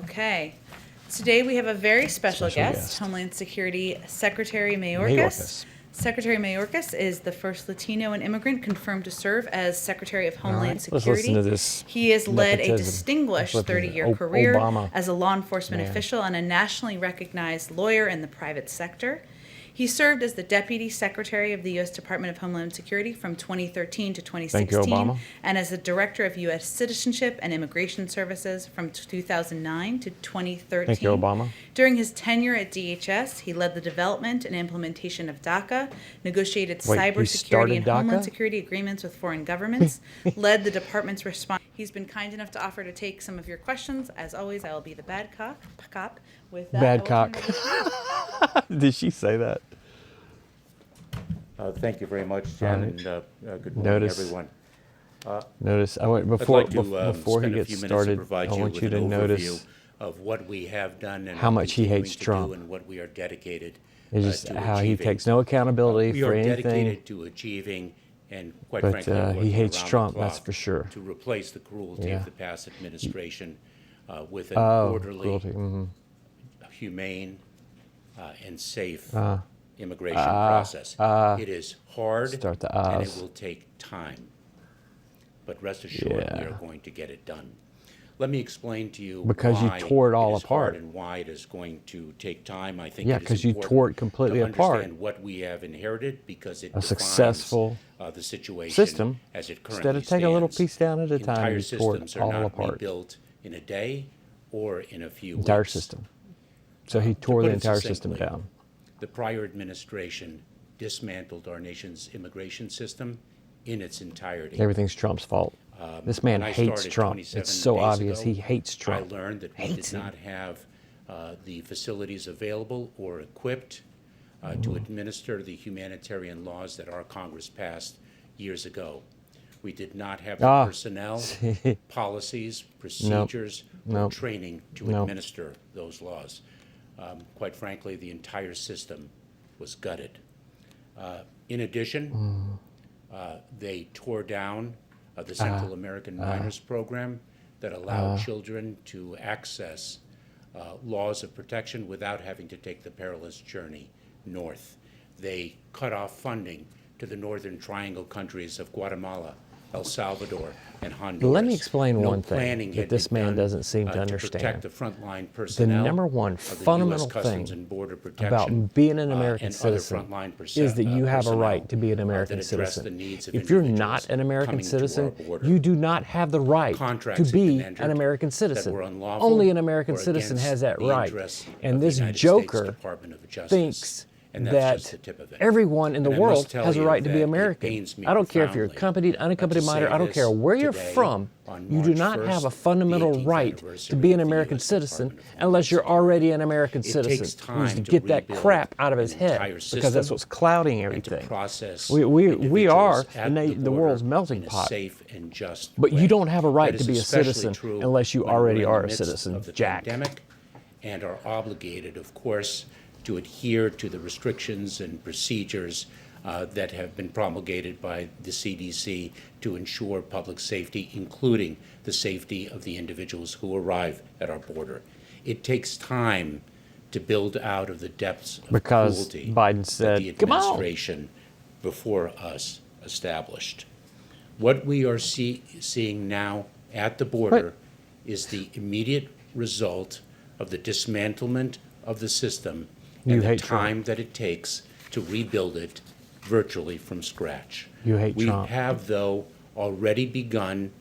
Okay. Today we have a very special guest, Homeland Security Secretary Mayorkas. Secretary Mayorkas is the first Latino and immigrant confirmed to serve as Secretary of Homeland Security. Let's listen to this. He has led a distinguished 30-year career Obama. as a law enforcement official and a nationally recognized lawyer in the private sector. He served as the Deputy Secretary of the U.S. Department of Homeland Security from 2013 to 2016, and as the Director of U.S. Citizenship and Immigration Services from 2009 to 2013. Thank you, Obama. During his tenure at DHS, he led the development and implementation of DACA, negotiated cybersecurity and homeland security agreements with foreign governments, led the department's response. He's been kind enough to offer to take some of your questions. As always, I will be the bad cop. With that, bad cock. Did she say that? Thank you very much, Jen, and good morning, everyone. Before he gets started, I want you to notice of what we have done and how much he hates Trump and what we are dedicated to just how achieving. He takes no accountability for anything. We are dedicated to achieving, and quite frankly, he hates around Trump. the clock That's for sure. To replace the cruelty of the past administration with an orderly, humane, and safe immigration process. It is hard and it will take time. But rest assured, we are going to get it done. Let me explain to you because why you tore it all apart and why it is going to take time. I think because you tore it completely apart. To understand what we have inherited, because it a successful the situation system as it currently instead of taking a little piece down at a time. Entire you tore systems it are all not apart. rebuilt in a day or in a few entire weeks. System. So he tore the entire system down. The prior administration dismantled our nation's immigration system in its entirety. Everything's Trump's fault. This man hates Trump. It's so obvious. He hates Trump. I learned that we did not have the facilities available or equipped to administer the humanitarian laws that our Congress passed years ago. We did not have the personnel, policies, procedures, or training to administer those laws. Quite frankly, the entire system was gutted. In addition, they tore down the Central American Minors Program that allowed children to access laws of protection without having to take the perilous journey north. They cut off funding to the Northern Triangle countries of Guatemala, El Salvador, and Honduras. Let me explain one thing that this man doesn't seem to understand. The frontline personnel, the number one fundamental thing about being an American citizen is that you have a right to be an American citizen. If you're not an American citizen, you do not have the right to be an American citizen. Only an American citizen has that right. And this joker thinks that everyone in the world has a right to be American. I don't care if you're accompanied, unaccompanied minor, I don't care where you're from, you do not have a fundamental right to be an American citizen unless you're already an American citizen. He needs to get that crap out of his head because that's what's clouding everything. We are the world's melting pot, but you don't have a right to be a citizen unless you already are a citizen, Jack. And are obligated, of course, to adhere to the restrictions and procedures that have been promulgated by the CDC to ensure public safety, including the safety of the individuals who arrive at our border. It takes time to build out of the depths of cruelty Biden said, that the administration before us established. What we are seeing now at the border is the immediate result of the dismantlement of the system and the time that it takes to rebuild it virtually from scratch. You hate Trump. We have, though, already begun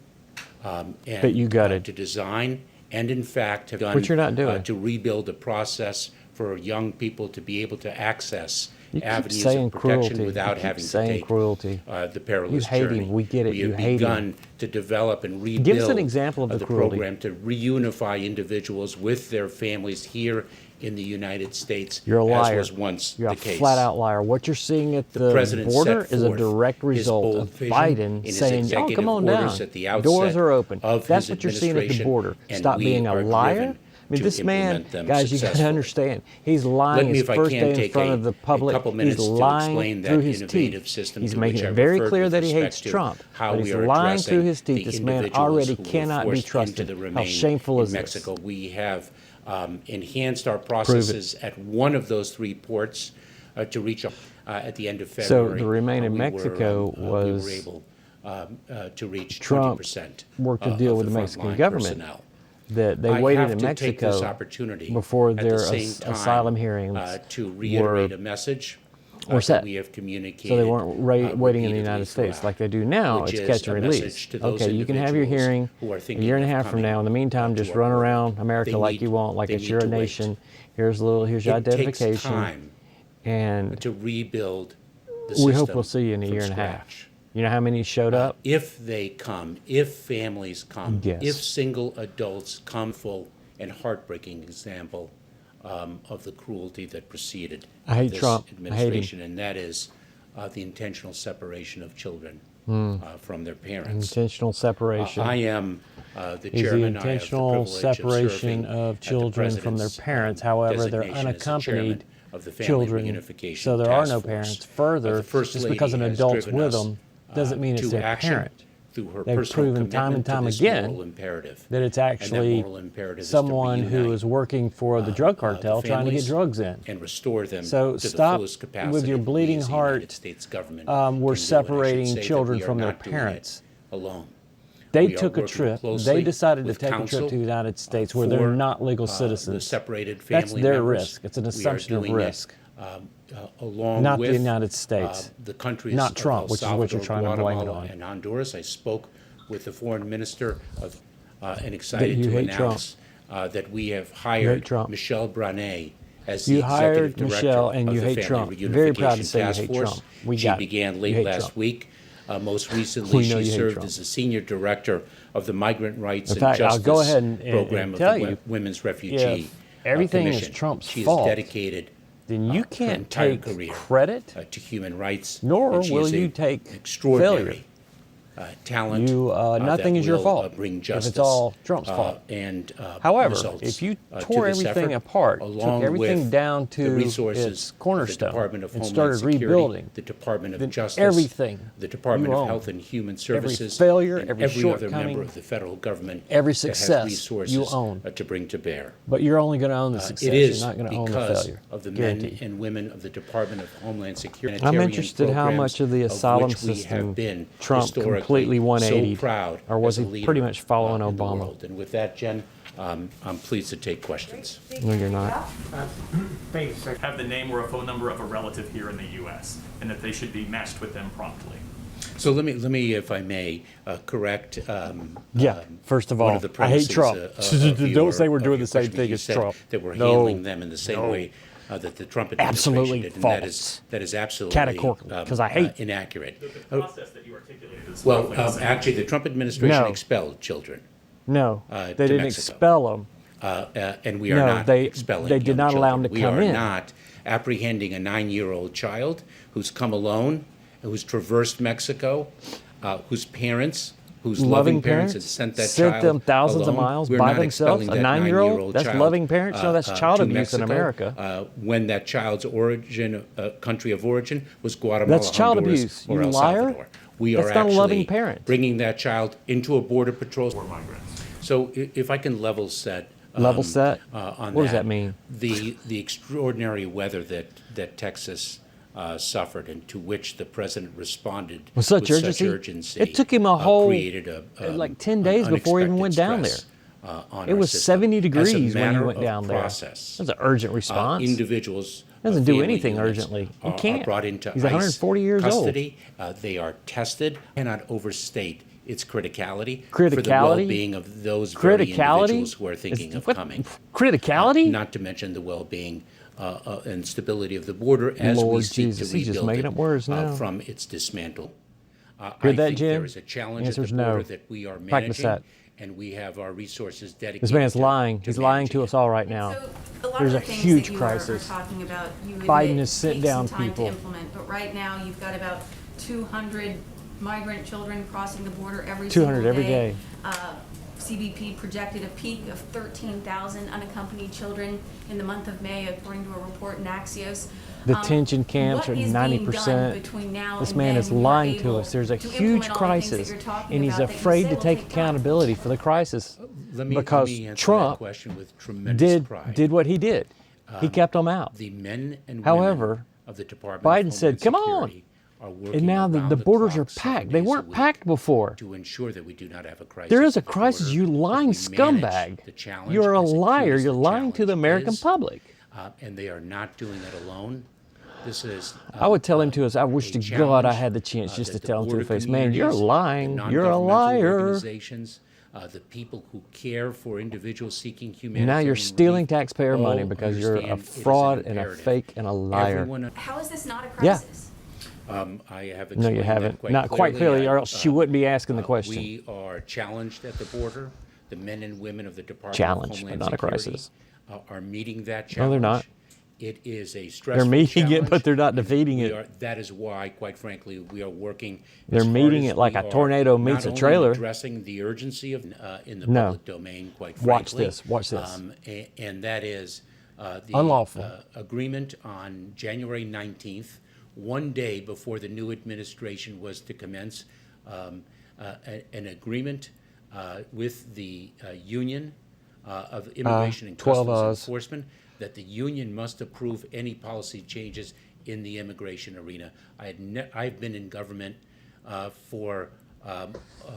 to design and, in fact, have Which you're not doing. To rebuild a process for young people to be able to access avenues of protection cruelty. without having to take the perilous you hate journey. Him. We get it. We have begun to develop and rebuild Give us an example of the cruelty. program to reunify individuals with their families here in the United States. You're a liar. As was once You're the a case. flat-out liar. What you're seeing at the border is a direct result of Biden saying, "Oh, come on down. Doors are open." That's what you're seeing at the border. Stop being a liar. mean, to this man, implement them guys, you got to successfully. understand. He's lying Let me, his if I first can, day in take front of the public. couple He's minutes to lying explain that through his innovative teeth. system He's to making which I it very referred clear with that he respect hates to Trump. how But we he's are lying through addressing his teeth. the This man individuals already who were cannot be forced trusted. into the How remain shameful in is this? Mexico. We have enhanced our processes at one of those 3 ports to reach at the end of February. So the remain in we Mexico we were was able to reach Trump 20% worked a deal of with the the Mexican frontline government personnel. that they I waited have in to take this Mexico opportunity before at the their same time, asylum hearings to reiterate were a message were set. that we have communicated. So they weren't waiting in the repeatedly United States throughout, like they do now. which It's is catch and a release. message to those Okay, you can have your individuals hearing who are a thinking year and a of half from coming now. In the meantime, to just our run border. around America They like need- you want, like they it's need your to wait. nation. Here's your It takes identification, time and to rebuild the we hope system we'll see you in a from year and a half. scratch. You know how many showed up? If they come, if families come, Yes. if single adults come, full and heartbreaking example of the cruelty that preceded I hate this Trump. I hate him. administration, and that is the intentional separation of children from their parents. Intentional separation. I am the Is chairman. the I have the intentional privilege of separation serving of at the children from their president's, parents. However, they're designation as the unaccompanied chairman of the Family children, Reunification so there are Task no Force. parents. Further, The First just Lady because an has adult's driven with us, them doesn't mean it's to their action parent. through her They've personal proven time and commitment to time this again moral imperative. that it's And that actually moral imperative is to someone who reunite, is working for the drug cartel the trying to get families drugs in. and restore them So to the stop fullest capacity with your that we bleeding as the United heart. States government We're can do. And I should separating say that children we are from their not doing it parents. alone. They We are took a working trip. closely They decided to with take a trip counsel, to the United States where they're for, not legal the citizens. separated family That's their members. risk. It's an We are assumption of doing it, risk. along Not with the United States. the countries Not of Trump, El which is what you're Salvador, trying to blame it Guatemala, on. and Honduras. I spoke with the foreign minister of, and excited you to hate announce that we have hate hired Trump. Michelle Branet as You the hired executive director Michelle, and of you the hate Family Trump. Reunification Very proud to say you Task hate Force. Trump. We She got it. began You late hate last Trump. week. Most We recently, know she you hate served Trump. as the senior director of the Migrant Rights In and fact, I'll Justice go ahead and program of tell the you, Women's Refugee if everything is Commission. Trump's She fault, is dedicated then you her can't entire take career credit, to human rights, nor and she will is you a take extraordinary failure. Talent. Nothing that is your will, fault bring if justice, it's all Trump's fault. And However, results, if you to tore this everything effort, apart, along took everything with down the to resources its of the cornerstone, Department of and Homeland started Security, rebuilding, the Department of then Justice, everything the Department you of own, Health and Human every Services, failure, and every every other member shortcoming, of the federal government every that has success resources you own. To bring to bear. But you're only going to own the success. It is You're not going to own the because failure. of the Guaranteed. men and women of the Department of Homeland Security. I'm interested how much of the asylum which we system have been Trump historically completely 180'd, so proud or was as a he leader, pretty much following in the Obama? world. And with that, Jen, I'm pleased to take questions. No, you're not. Have the name or a phone number of a relative here in the U.S. and that they should be matched with them promptly. So let me, if I may, correct. First of one all, of the I hate premises, Trump. of Don't say we're of doing your the same question. thing You as said Trump. that we're No, handling them in the same no. way that the Trump administration Absolutely did, and false. that is absolutely Categorically, 'cause I hate- inaccurate. The process that you articulated is Well, roughly the same. actually, the Trump administration No. expelled children, No, to they didn't Mexico. expel them. and we are No, not they- expelling they did young not allow children. them to We come are in. not apprehending a 9-year-old child who's come alone, who's traversed Mexico, whose parents, whose loving parents had sent that child them thousands alone. of miles We're by not themselves. expelling A that 9-year-old? That's child, loving parents? No, that's child to abuse in Mexico, America. when that child's origin, country of origin, was Guatemala, That's child Honduras, abuse, or you El liar. Salvador. We That's are not a loving actually parent. bringing that child into a border patrol. For migrants. So if I can level set. Level set? On What does that mean? The extraordinary weather that Texas suffered, and to which the president responded With such urgency? It took him a whole, created like 10 days before he even went down there. On It our was system. 70 As a degrees when he matter went of down there. process, That's an urgent response. individuals Doesn't do family anything units urgently. He are can't. brought into He's ICE 140 years old. custody. They are tested. Cannot overstate its criticality, for the Criticality? well-being of those very individuals who are thinking of coming. Criticality? Not to mention the well-being and stability of the border as we Lord seek Jesus, to he's just rebuild making it up words now. from its dismantle. I Heard that, think Jim? there is a challenge at Answer's the border no. that we are Practice managing, that. and we have our resources dedicated. This man's to lying. He's lying managing to it. us all right now. So a lot There's of a the things huge that you crisis. are talking about, you admit Biden has sent take down some time people. to implement, but right now you've got about 200 migrant children crossing the border every 200 single every day. day. CBP projected a peak of 13,000 unaccompanied children in the month of May, according to a report in Axios. Detention camps are 90%. This man is lying to us. There's a huge crisis, and he's afraid to take accountability for the crisis because Trump did what he did. He kept them out. The men and However, women of the Department Biden of said, Homeland "Come on." Security are working And now the around borders are clock, 7 packed. They days a weren't week packed before. to ensure that we do not have a crisis. There is a at the crisis, border, you that lying we manage scumbag. the challenge You're a as acute liar. as You're the lying to the challenge American is, public. and they are not doing it alone. This is. I would tell him to us, I wish a to God I challenge, had the chance just to that the tell him to border his face, man, you're communities, lying. the You're a non-governmental liar. Organizations, the people who care for individuals seeking humanitarian Now you're stealing relief taxpayer money all because you're a understand it is an fraud and a imperative. fake and a liar. Everyone, How is this not a Yeah. crisis? I have explained No, you that haven't. Not quite clearly, or else she wouldn't be asking the question. We are challenged at the border. The men and women of the Department Challenged, of but Homeland not a Security crisis. Are meeting that No, challenge. they're not. It is a stressful They're meeting it, challenge. but they're not defeating We it. are- that is why, quite frankly, we are working. They're as hard meeting as it like we a are, tornado meets a not trailer. only addressing the urgency of in the No. public domain, quite Watch frankly. this, watch this. And that is the Unlawful. Agreement on January 19th, one day before the new administration was to commence, an agreement with the Union of Immigration and 12 Customs hours. Enforcement that the union must approve any policy changes in the immigration arena. I've been in government for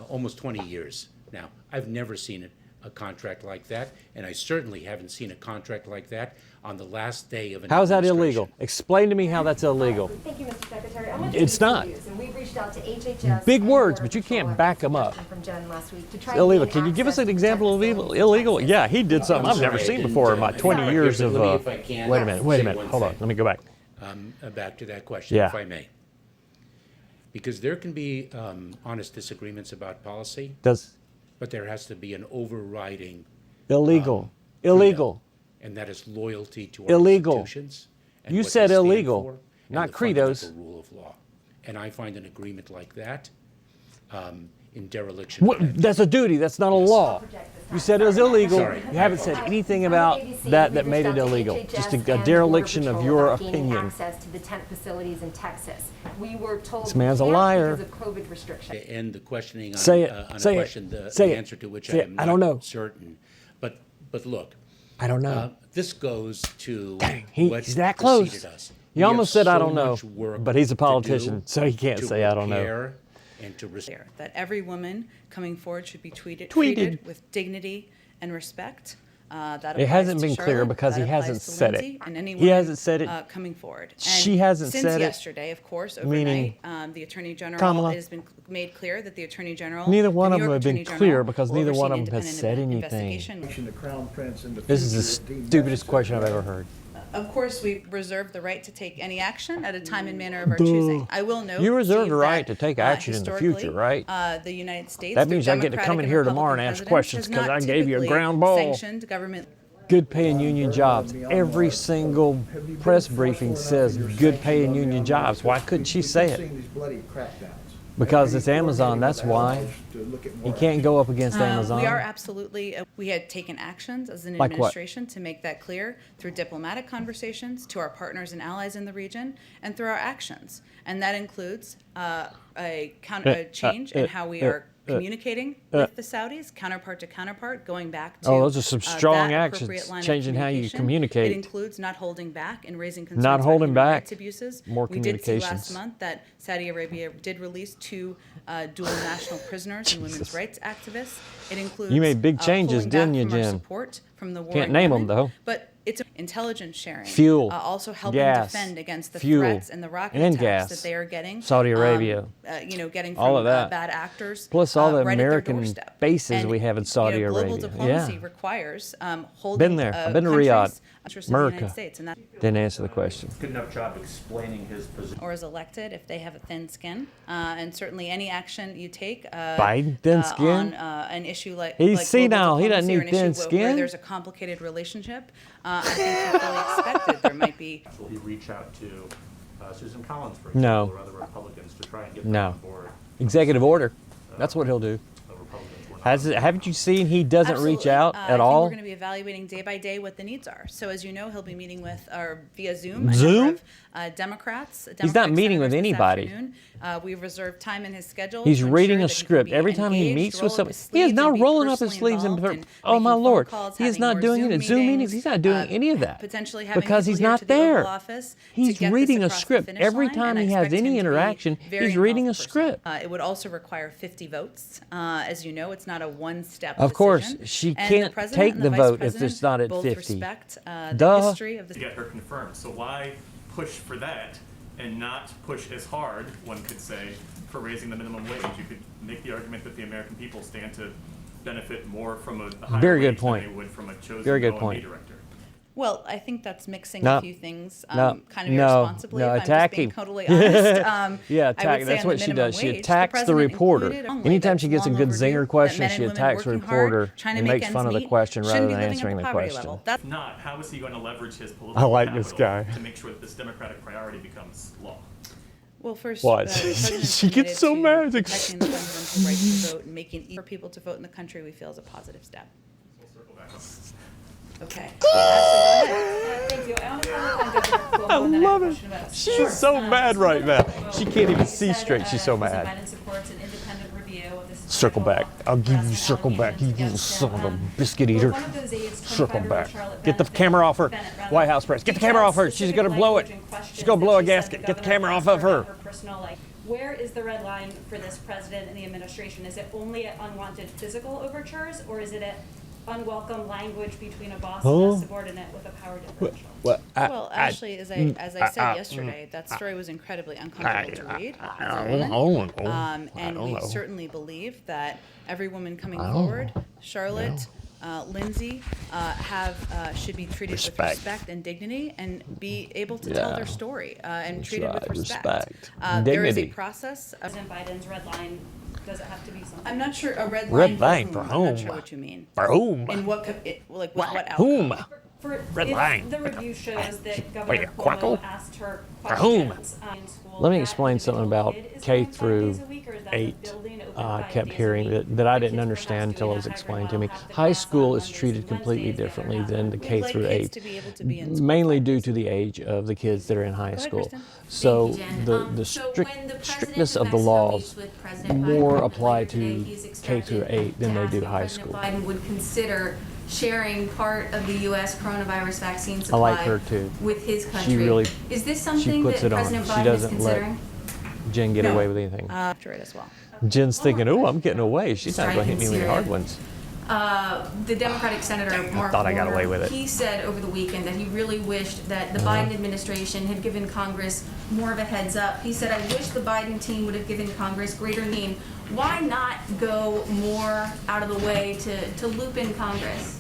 almost 20 years now. I've never seen a contract like that, and I certainly haven't seen a contract like that on the last day of an How's that administration. illegal? Explain to me how that's illegal. Thank you, Mr. Secretary. I'm It's not. And we've reached out to HHS. Big and words, Border but you Patrol can't at back the 'em up. suggestion From Jen last week to try Illegal. and Can you give us an access example of to evil? facilities in Illegal? Texas. Yeah, he did something I've sorry, never I seen didn't, before in my 20 sorry, years but of. let me, if I can, Wait a minute. Wait a say minute. one Hold on. thing. Let me go back. Back to that question, Yeah. if I may. Because there can be honest disagreements about policy, Does but there has to be an overriding, illegal? Illegal. and that is loyalty to our Illegal. institutions. and You what said they stand illegal, for, and not the credos. fundamental rule of law. And I find an agreement like that in dereliction. What, of that. that's a duty. That's not a law. You said it was illegal. Sorry. You haven't said anything about that made it illegal. Just a dereliction of your opinion. Access to the tent facilities in Texas. We were told This man's a we can't liar. because of COVID restrictions. To end the questioning on, Say it. on Say a it. question, the Say it. answer to which Say I it. am I don't know. not certain. But look, I don't know. this goes to what He's that close. preceded us. He We have almost said, "I so don't know," much work but he's a to do politician, so he can't to say, "I don't know." repair and to Clear that every woman coming forward should be Tweeted. treated with dignity and respect. That It applies hasn't to been clear Charlotte, because that he hasn't applies to said Lindsay, it. and any He woman, hasn't said it. Coming forward. She And hasn't since said it. yesterday, of course, Meaning overnight, the Attorney General, Kamala. it has been made clear that the Attorney General, Neither one the of New them York have been Attorney clear General, because will neither oversee one an of them has independent said anything. investigation. The Crown Prince in the This is the future deemed stupidest question I've necessary. ever heard. Of course, we reserve the right to take any action at a time and manner of our choosing. I will note, You reserve Steve, the right that, to take action in the future, historically, right? The United States, That through means I get to Democratic come in and here tomorrow and Republican ask presidents, questions has 'cause not I gave you a typically ground ball. sanctioned government. Good paying union jobs. Every single press briefing says good paying union jobs. Why couldn't she say We've it? seen these bloody crackdowns. Because it's Maybe Amazon, coordinating that's with why. allies to look at You more can't go up against Amazon. We are absolutely, we had taken actions as an Like what? administration to make that clear through diplomatic conversations to our partners and allies in the region and through our actions. And that includes a change in how we are communicating with the Saudis, counterpart to counterpart, going back to Oh, those are some strong that actions, appropriate line of changing how you communication. communicate. It includes not holding back and raising concerns Not about holding human back. rights abuses. More We did see last communications. month that Saudi Arabia did release 2 dual national prisoners and women's Jesus. rights activists. It includes You made big changes, pulling back didn't you, from our Jen? support from the war Can't in name 'em, Yemen, though. But it's intelligence sharing. Fuel, Also helping gas, defend against the fuel, threats and the rocket and attacks gas. that they are getting. Saudi Arabia. Getting All from of that. bad actors. Plus all the right at their American doorstep. bases And, we have in Saudi global Arabia. diplomacy Yeah. requires holding Been there. I've been to countries' Riyadh. interests in the America. United States, and that Didn't answer the question. Good enough job explaining his position. or is elected if they have a thin skin, and certainly any action you take Biden, thin skin? on an issue like He's like senile. global He doesn't diplomacy or need an thin issue where skin. there's a complicated relationship. I think you fully expected there might be. Will he reach out to Susan Collins, for No. example, or other Republicans to try and get them No. on board? Executive order. That's what he'll do. Republicans were Haven't you seen he doesn't reach out I at think all? We're going to be evaluating day by day what the needs are. So as you know, he'll be meeting with, or via Zoom, a Zoom? number of Democrats. He's not meeting with senators this anybody. afternoon. We've reserved time in his schedule. He's to reading ensure a that he can script. be Every time he engaged, meets roll with up somebody, his he is sleeves, now and be rolling up his personally sleeves and involved in oh my making Lord, phone calls, he is having not more doing Zoom it. Zoom meetings. He's not doing meetings, any of that potentially having because people he's here not to the Oval there. Office to He's get this reading a across the script finish every line, time and I he has expect him any to be interaction. very He's reading a involved personally. script. It would also require 50 votes. As you know, it's not a one-step Of course, decision. she And the can't president take and the vice vote if president it's not at both 50. respect the Duh. history of the To get her confirmed. So why push for that and not push as hard, one could say, for raising the minimum wage? You could make the argument that the American people stand to benefit more from a higher Very good wage point. than they would from a chosen Very good OMB point. director. Well, I think that's mixing No. a few things No. kind of No. irresponsibly. No. if I'm just Attack being him. totally honest. Yeah, I attack. would say That's on what the she minimum does. She wage, attacks the president reporter. included a Anytime that's she gets a long good overdue, zinger that question, men she and women attacks the working hard, reporter trying to and make makes ends fun of the meet, question shouldn't rather be than living at answering the poverty question. level. That's If not, how is he going to leverage his I political like this capital guy. to make sure that this democratic priority becomes law? Well, first, What? the president's She gets committed so to mad. protecting the fundamental right to vote and making it easy for people to vote in the country. We feel is a positive step. We'll circle back. Okay. Ashley, go ahead. Thank you. I want to comment on Governor Cuomo, I and then I have love a it. question about She's Sure. so mad right now. She can't even He see said, straight. She's so President mad. Biden supports an independent review of the Circle back. I'll give you harassment circle back. You allegations little against son of a him. biscuit But eater. one of those aides, Circle 25-year-old back. Charlotte Get the Bennett, camera off her. Bennett, rather, White House press. Get the camera off her. She's going to blow it. She's going to blow a gasket. Get the camera off of her. Personal life. Where is the red line for this president and the administration? Is it only at unwanted physical overtures, or is it at unwelcome language between a boss and a subordinate with a power differential? Well, Ashley, as I said yesterday, that story was incredibly uncomfortable to read as a woman. And we certainly believe that every woman coming forward, Charlotte, Lindsay, should be treated with respect and dignity and be able to tell their story and treated with respect. There is a Dignity. process. President Biden's red line, does it have to be something? I'm not sure a red Red line line for I'm not sure whom? what you mean. For whom? In what, like, with what outcome? Whom? For, Red if line. the review shows that you, Governor quackle? Cuomo asked her For whom? questions in school, Let me that explain something individual about kid is K going 5 through days a week, or is that the 8. building open I 5 kept days a hearing week? that I The didn't kids understand perhaps until it doing was a hybrid explained to me. model, have to High class school on is Mondays treated and completely Wednesdays, they are differently not than the home. K We'd like through kids 8. to be able to be in school Mainly 5 due days to a the week. age of the kids that are in high ahead, school. Kristen. So Thank you, Jen. the So strict, when the president strictness of of the Mexico laws meets with President more Biden apply later today, to he's K through expected 8 than to they ask do if high President school. Biden would consider sharing part of the U.S. coronavirus vaccine supply like her, too. with his country. really- Is this She something puts that it on. President She Biden is doesn't let considering? Jen get No. away with anything. After it as well. Jen's thinking, "Oh, I'm getting away. She's not going to hit me with any hard ones." The Democratic Senator Mark thought I got away Warner, with it. he said over the weekend that he really wished that the Biden administration had given Congress more of a heads up. He said, "I wish the Biden team would have given Congress greater lean." Why not go more out of the way to loop in Congress?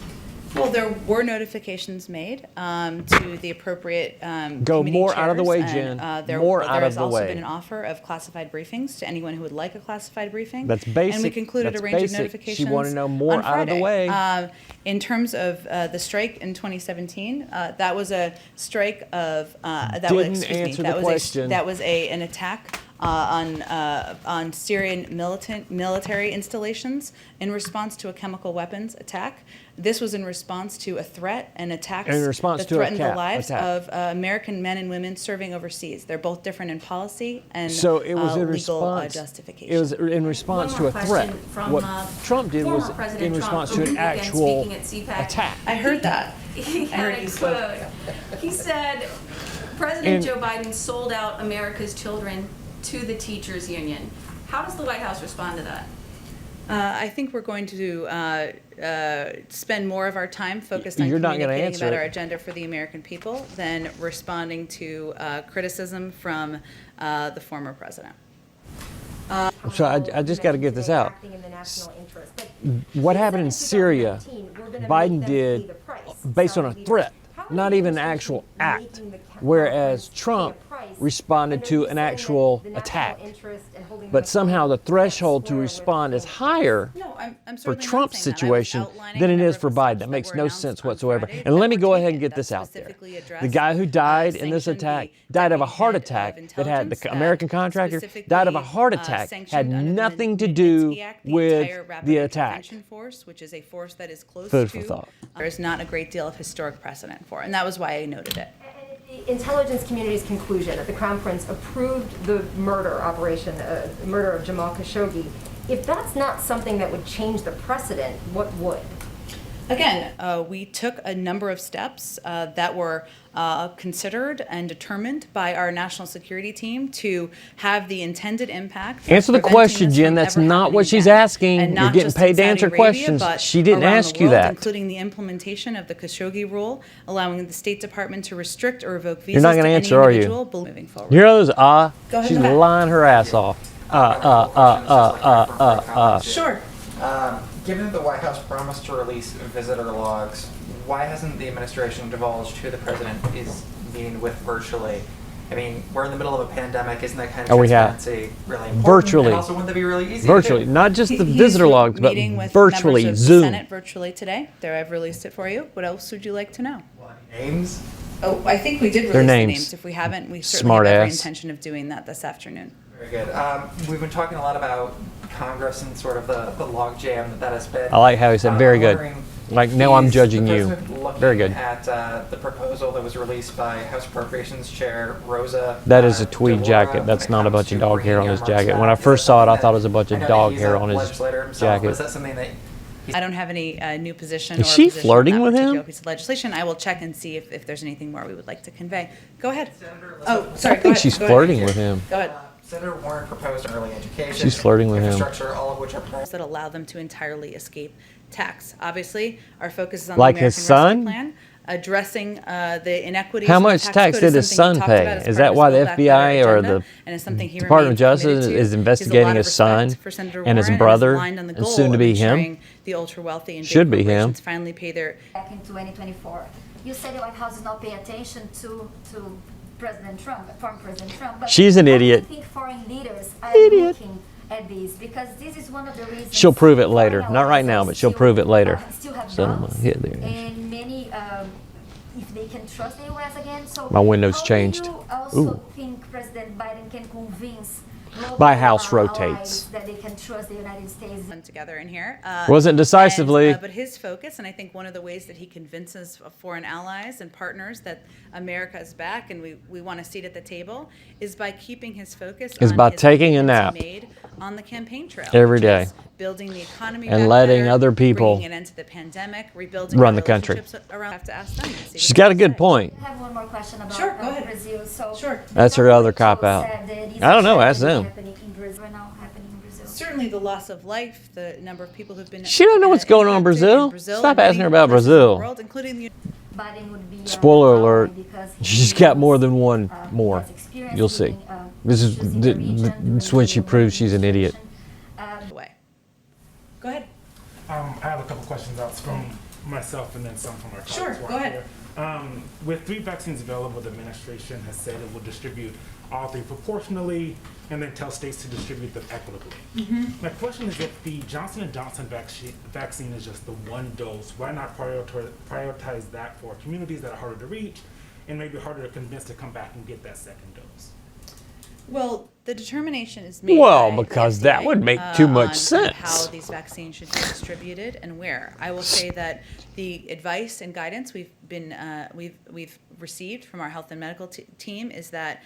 Well, there were notifications made to the appropriate Go committee more out of the chairs, way, and, Jen. there More out of has the also way. been an offer of classified briefings to anyone who would like a classified briefing. That's basic. And we concluded That's a range basic. of She notifications. wanted to know more on out of the Friday. way. In terms of the strike in 2017, that was a strike of Didn't answer the question. That was an attack on Syrian military installations in response to a chemical weapons attack. This was in response to a threat and attacks In response that to a threatened the attack. lives of American men and women serving overseas. They're both different in policy and So it was in legal response. justification. It was in response to One a more threat. question from, What Trump did former was President in Trump response over to an the weekend actual speaking at CPAC. attack. I heard that. He heard had a you spoke. quote. He said, President And- Joe Biden sold out America's children to the teachers union. How does the White House respond to that? I think we're going to spend more of our time focused on You're not gonna communicating answer about it. our agenda for the American people than responding to criticism from the former president. So I just got to get this out. Acting in the national interest. But What they happened in said Syria, 2019, we're gonna Biden make them did pay the price. based on a Saudi threat, leaders. How are not the even an administration actual act. making the Whereas pay a Trump price responded to an actual attack. But somehow the threshold to respond is higher No, I'm for certainly not Trump's saying that. I was situation outlining than a it number is of for the Biden. steps That that makes were no announced sense on whatsoever. Friday And that let me were go ahead taken and get that this out there. specifically The addressed, guy who died in this sanctioned attack the died of a deputy heart head of attack that had intelligence the that American contractor died of a specifically, heart attack, had sanctioned under the nothing to do Magnitsky Act, the with entire Rapid the attack. Intervention Force, which is a force that is close Food for to. thought. There is not a great deal of historic precedent for, and that was why I noted it. The intelligence community's conclusion that the Crown Prince approved the murder operation, murder of Jamal Khashoggi, if that's not something that would change the precedent, what would? Again, we took a number of steps that were considered and determined by our national security team to have the intended impact. of Answer the preventing question, this Jen. from That's ever not happening what she's again. asking. And You're not getting just paid in to Saudi answer Arabia, questions. but She didn't around ask the you world, that. including the implementation of the Khashoggi rule, allowing the State Department to restrict or revoke visas You're not to going to any answer, are you? individual moving forward. You hear those? Go ahead She's in the back. lying her ass off. Sure. Given that the White House promised to release visitor logs, why hasn't the administration divulged who the president is meeting with virtually? I mean, we're in the middle of a pandemic. Isn't that kind of Oh, we have. transparency really important? Virtually. And also, wouldn't that be really easy Virtually. to do? Not just the He's visitor logs, but meeting with virtually. members of Zoom. the Senate virtually today. There, I've released it for you. What else would you like to know? Well, names? Oh, I think we did release Their the names. names. If we haven't, we certainly Smart have every ass. intention of doing that this afternoon. Very good. We've been talking a lot about Congress and sort of the log jam that has been. I like how he said, very I'm good. wondering, Like, now I'm is judging the you. president looking Very good. At the proposal that was released by House Appropriations Chair Rosa. That is a tweed DeLauro jacket. That's when it not a comes bunch of to dog hair on bringing his earmarks jacket. back. When I Is that first saw it, I something thought it was a bunch I of know that dog he's hair a on his legislator himself, but jacket. is that something that I don't have any new position Is or she position flirting on that with him? particular piece of legislation. I will check and see if there's anything more we would like to convey. Go ahead. Senator Oh, Elizabeth- sorry. I think she's flirting with him. Go ahead. Senator Warren proposed early education. She's flirting with him. Infrastructure, all of which are priorities. That allow them to entirely escape tax. Obviously, our focus is on Like the his American Rescue son? Plan, addressing the inequities. How in the much tax tax code is did his something he son talked pay? about as Is part that of why his the Build Back FBI Better or agenda, the and it's something he Department of remains committed Justice to. is He has a investigating lot of his son respect for Senator and his Warren brother is aligned on the and goal soon to of be him? ensuring the ultra wealthy and big Should be him. corporations finally pay their. Back in 2024. You say the White House is not paying attention to President Trump, former President Trump. But She's an how idiot. do you think foreign leaders are Idiot. looking at this? Because this is one of the reasons. She'll prove it later. foreign Not right allies now, are but she'll still, prove it later. Still have So, doubts, yeah, there it is. and many, if they can trust the U.S. again. So My window's how changed. Do you also Ooh. think President Biden can convince global My house allies rotates. that they can trust the United States? Together in here. Wasn't decisively. But his focus, and I think one of the ways that he convinces foreign allies and partners that America is back and we want a seat at the table, is by keeping his focus Is on by his taking a commitments nap. he made on the campaign trail Every which day. is building the economy And back letting better, other people bringing an end to the pandemic, rebuilding run our the country. relationships around. I have to ask them and see She's what got they a good say. point. I have one more question about Sure, go ahead. Brazil. So Sure. That's her other cop-out. said that it's I don't know, ask happening them. in Brazil, right now happening in Brazil. Certainly the loss of life, the number of people who've been She don't know what's going on in impacted Brazil. Stop and asking her many about places in the Brazil. world, including the Biden would be Spoiler ally alert. because She's he got more was, than one more. has experience You'll see. leading, This is issues in the region this is when she during the proves she's an idiot. administration. way. Go ahead. I have a couple questions out from myself and then some from our colleagues. Sure, who go aren't ahead. here. With 3 vaccines available, the administration has said it will distribute all 3 proportionally and then tell states to distribute them equitably. My question is, if the Johnson & Johnson vaccine is just the 1 dose, why not prioritize that for communities that are harder to reach and maybe harder to convince to come back and get that 2nd dose? Well, the determination is made. Well, by because the that FDA, would make too much on sense. How these vaccines should be distributed and where. I will say that the advice and guidance we've received from our health and medical team is that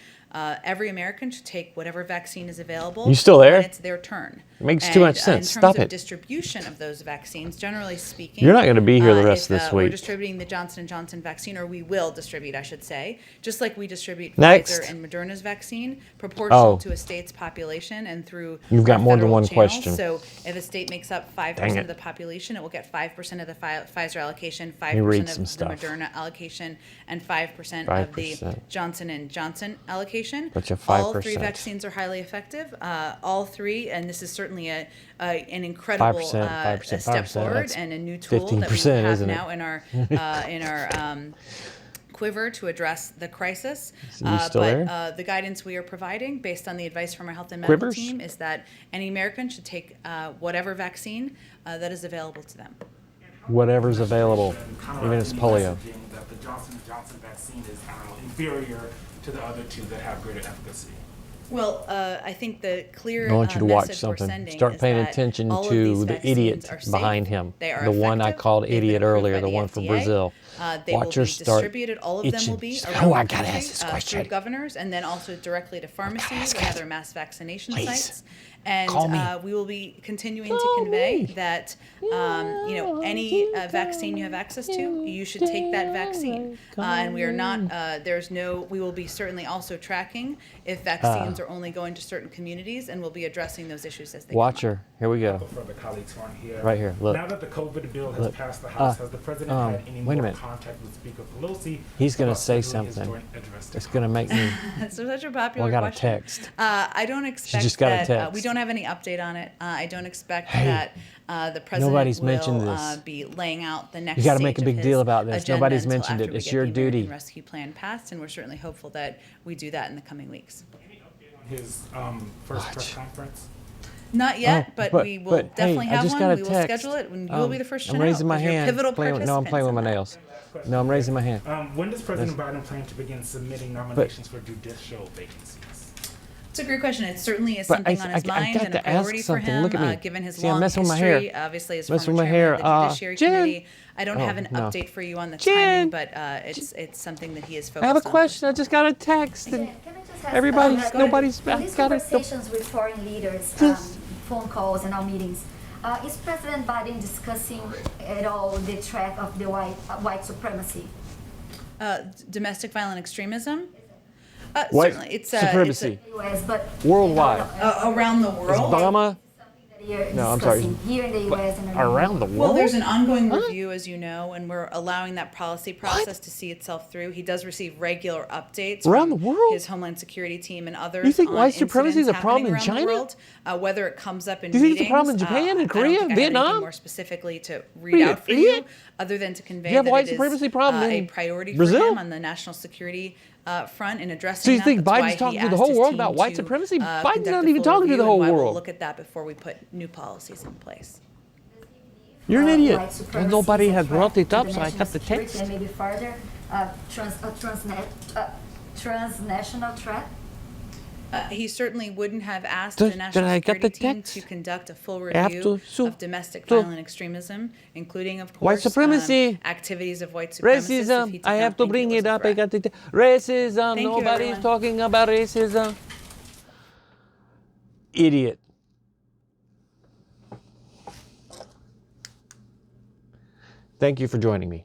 every American should take whatever vaccine is available. You still there? When it's their turn. Makes too much sense. In Stop terms of it. distribution of those vaccines, generally speaking, You're not going to be here the rest if, of this We're week. distributing the Johnson & Johnson vaccine, or we will distribute, I should say, just like we distribute Next. Pfizer and Moderna's vaccine, proportional Oh. to a state's population and through You've got our more than federal one channels. question. So if a state makes up 5% Dang of it. the population, it will get 5% of the Pfizer allocation, You read 5% some of the stuff. Moderna allocation, and 5% of the 5%. Johnson & Johnson allocation. But you All 3 5%. vaccines are highly effective. All 3, and this is certainly an incredible 5%, step 5%, forward that's and a new tool that we 15%, have isn't it? now in our quiver to address the crisis. Is he still there? The guidance we are providing, based on the advice from our health and medical Quivers? team, is that any American should take whatever vaccine that is available to them. Whatever's available, even if it's polio. That the Johnson & Johnson vaccine is inferior to the other two that have greater efficacy. Well, I think the clear I want you to watch message we're something. sending Start is paying that attention all of these to the vaccines idiot are safe, behind him. they are The one I effective, called they've been idiot approved earlier, by the the one from FDA. Brazil. They Watch will her be start distributed. All of them will be itching. around Oh, the I gotta country, ask this question. through governors, and then also directly to pharmacies and other mass vaccination Please. sites. And Call me. we will be continuing to convey that any vaccine you have access to, you should take that vaccine. And we are not. We will be certainly also tracking if vaccines are only going to certain communities, and we'll be addressing those issues as they Watch come up. her. Here we go. For the colleagues who aren't here. Right here, look. Now that the COVID bill has Look. passed the House, has the president had any wait a more minute. contact with Speaker Pelosi? He's going to about say scheduling his something. joint address to It's going to make me. That's such a popular I got a question. text. I don't expect just got a that. text. We don't have any update on it. I don't expect Hey, that the president nobody's will mentioned this. Be laying out the next. You gotta stage make a of big his deal about this. agenda Nobody's until mentioned after it. we It's get your the American duty. Rescue Plan passed, and we're certainly hopeful that we do that in the coming weeks. his first press conference? Not yet, but we will but, definitely hey, I have just one. got a We will text. schedule it, and you will be the first to I'm know. raising my 'cause you're hand. pivotal No, I'm playing with participants my in that. nails. No, I'm raising my hand. When does President Biden plan to begin submitting nominations for judicial vacancies? It's a great question. It certainly is But something I- on his I mind got and a to ask priority for something. him, Look at me. given his See, I'm long messing with my history, hair. obviously as Messing former with my chairman of hair. the Judiciary Jen. Committee. I don't have an no. update for you on the Jen. timing, but it's something that he is focused I on. have a question. I just got a text. And Can I just ask, everybody's, nobody's in these got it. conversations with foreign leaders, phone calls and all meetings, is President Biden discussing at all the threat of the white supremacy? Domestic violent extremism? White Certainly. It's supremacy. US, but Worldwide. around the Is world. Obama you're No, I'm sorry. discussing here in the US and around the world? Well, there's an ongoing review, as you know, and we're allowing that policy process to see itself through. He does receive regular updates Around from the world? his Homeland Security team and others. You think on white supremacy is a incidents problem in happening around the China? world, whether it comes up in Do you think it's a meetings, problem in Japan and I don't Korea, think I have Vietnam? anything more specifically to Are read you out for an you, idiot? other than to convey Do you have that white it is supremacy problem a in priority Brazil? for him on the national security front in addressing So you that. think That's why Biden's he talking to the asked whole his world team about white to, supremacy? Biden's conduct not a even full talking to review, the whole and why world. We'll look at that before we put new policies in place. You're an idiot. white supremacy And nobody is a has threat brought it to up, the so I national got the security text. And maybe further, transnational threat. He certainly wouldn't have asked Did- the National did I get Security the Team text? to conduct a full After- review so- of domestic so- violent extremism, including, of course, White supremacy. activities of white supremacists. if he Racism. did I not have to think bring was it a up. I threat. got the racism. Thank you, Nobody's everyone. talking about racism. Idiot. Thank you for joining me.